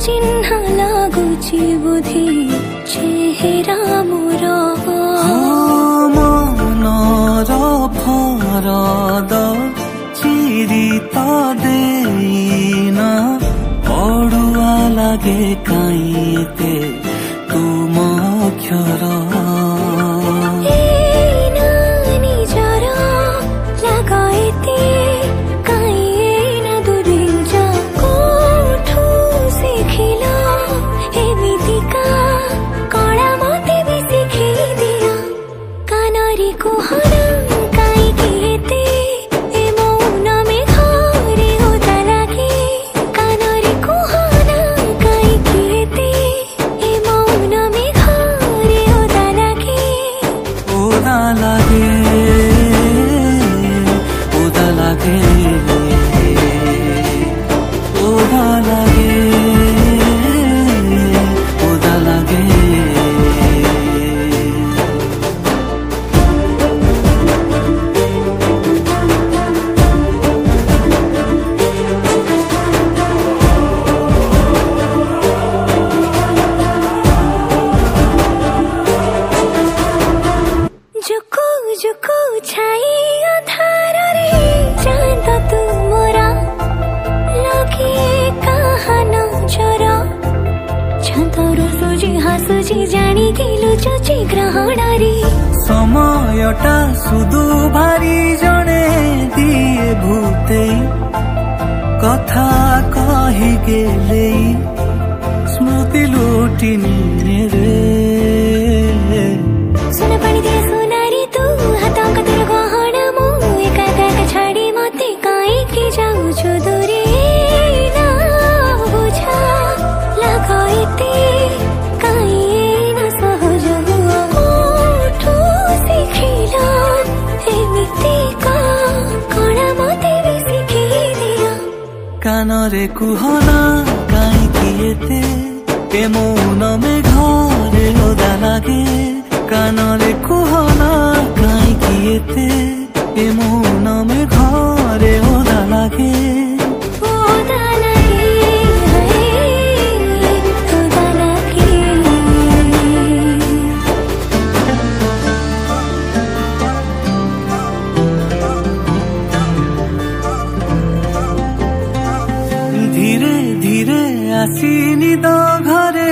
चिन्ह लागुची बुद्धि चेहरा मोर मनर फरद चिरी त देन अड़ुआ लागे काईते तुम अक्षर जुकु छाई अधार रे चांद तू मोरा लगे कहा नजर छातर सुजी हासुजी जानी दिलु चुची ग्रहण रे समयटा सुदु भारी जने दिए भूते कथा कही गेले स्मृति लुटिनी रे सुन पानी दिया सोनारी तू हाथों का तेरा गहन मु एका एका छाड़ी मते काई के जाऊ छु दूरे ना बुझा लगाइते काई ना सहज हुआ उठो सिखिला एमिति का कणा मते भी सिखी दिया कानरे कुहना काई किएते ए मौन में घरे ओदा लागे कानरे कुहना काई किएते ए मौन में घरे ओदा लागे ओदा लागे ओदा लागे धीरे धीरे आसीनी दो घरे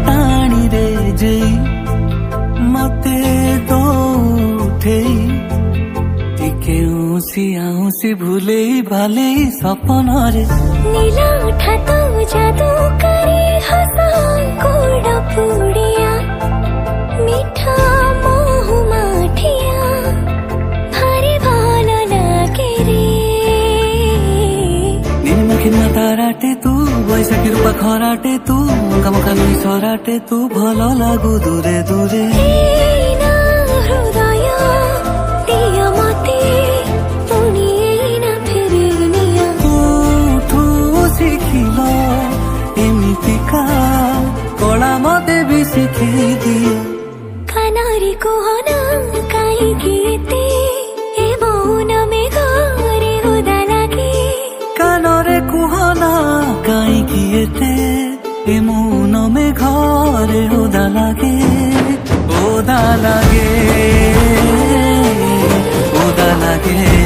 टाणी रे जेई मते तो उठे टिके उसी भूले भाले सपन रे नीला उठा तो जादू करे हसा गोड़ पुड़िया मीठा मोह माठिया भारी भाल लागे रे निर्मखिन ताराटे तू बैशाखी रूपा खराटे तू कामका नुई सराटे तू भल लागू दूरे दूरे हृदय दिया मते पुणी ना फेरि निया उठू शिखिल एमितिका कला मते भी शिखी दिए कानरी कुहना काई गीते ए मौन में घरे ओदा लागे कानरे कुहना काई किएते ए मौन में घरे ओदा लागे ओदा लागे ओदा लागे।